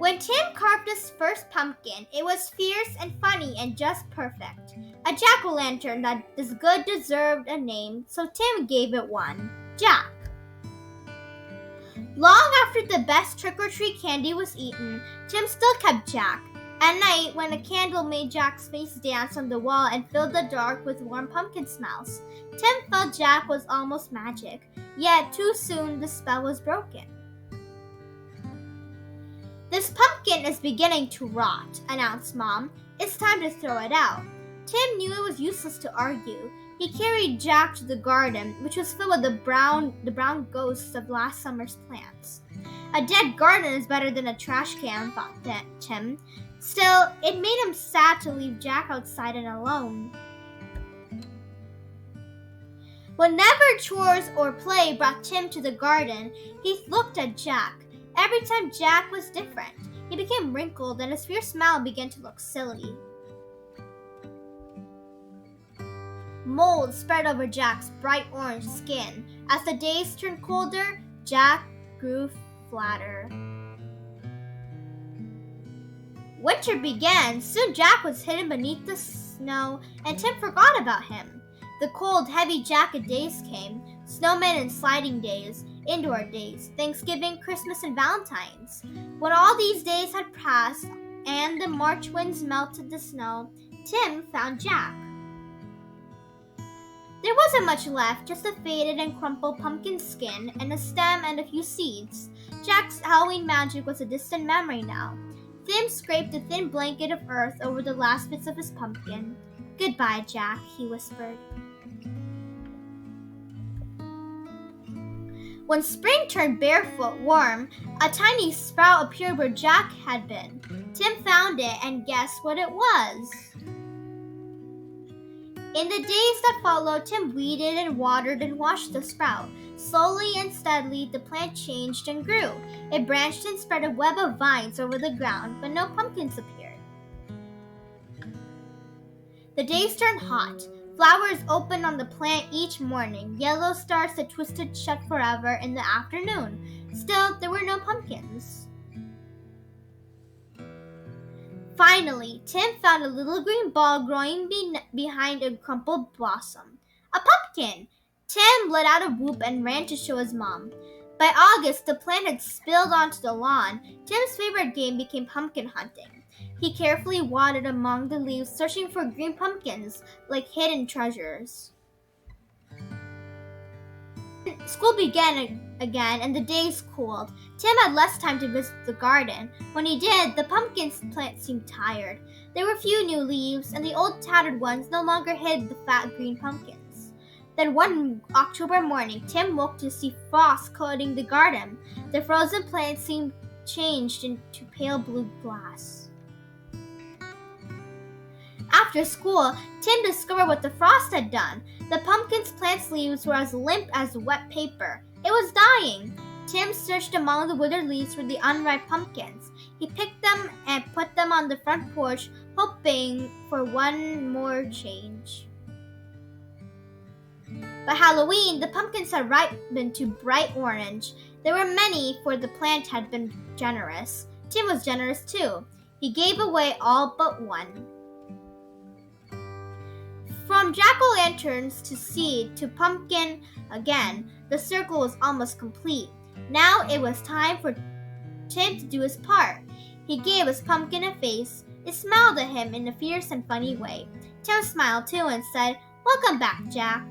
When Tim carved his first pumpkin, it was fierce and funny and just perfect. A jack-o'-lantern that is good deserved a name, so Tim gave it one, Jack. Long after the best trick-or-treat candy was eaten, Tim still kept Jack. At night, when a candle made Jack's face dance on the wall and filled the dark with warm pumpkin smells, Tim felt Jack was almost magic, yet too soon the spell was broken. "This pumpkin is beginning to rot," announced Mom. "It's time to throw it out." Tim knew it was useless to argue. He carried Jack to the garden, which was filled with the brown ghosts of last summer's plants. A dead garden is better than a trash can, thought Tim. Still, it made him sad to leave Jack outside and alone. Whenever chores or play brought Tim to the garden, he looked at Jack. Every time Jack was different. He became wrinkled and his fierce smile began to look silly. Mold spread over Jack's bright orange skin. As the days turned colder, Jack grew flatter. Winter began. Soon Jack was hidden beneath the snow, and Tim forgot about him. The cold, heavy jacket days came. Snowmen and sliding days, indoor days, Thanksgiving, Christmas, and Valentine's. When all these days had passed and the March winds melted the snow, Tim found Jack. There wasn't much left, just a faded and crumpled pumpkin skin and a stem and a few seeds. Jack's Halloween magic was a distant memory now. Tim scraped a thin blanket of earth over the last bits of his pumpkin. "Goodbye, Jack," he whispered. When spring turned barefoot warm, a tiny sprout appeared where Jack had been. Tim found it and guessed what it was. In the days that followed, Tim weeded and watered and washed the sprout. Slowly and steadily, the plant changed and grew. It branched and spread a web of vines over the ground, but no pumpkins appeared. The days turned hot. Flowers opened on the plant each morning, yellow stars that twisted shut forever in the afternoon. Still, there were no pumpkins. Finally, Tim found a little green ball growing behind a crumpled blossom. A pumpkin! Tim let out a whoop and ran to show his mom. By August, the plant had spilled onto the lawn. Tim's favorite game became pumpkin hunting. He carefully waded among the leaves, searching for green pumpkins like hidden treasures. School began again, and the days cooled. Tim had less time to visit the garden. When he did, the pumpkin plant seemed tired. There were few new leaves, and the old tattered ones no longer hid the fat green pumpkins. Then one October morning, Tim woke to see frost coating the garden. The frozen plant seemed changed into pale blue glass. After school, Tim discovered what the frost had done. The pumpkin's plant's leaves were as limp as wet paper. It was dying. Tim searched among the withered leaves for the unripe pumpkins. He picked them and put them on the front porch, hoping for one more change. By Halloween, the pumpkins had ripened to bright orange. There were many, for the plant had been generous. Tim was generous too. He gave away all but one. From jack-o'-lanterns to seed to pumpkin again, the circle was almost complete. Now it was time for Tim to do his part. He gave his pumpkin a face. It smiled at him in a fierce and funny way. Tim smiled too and said, "Welcome back, Jack."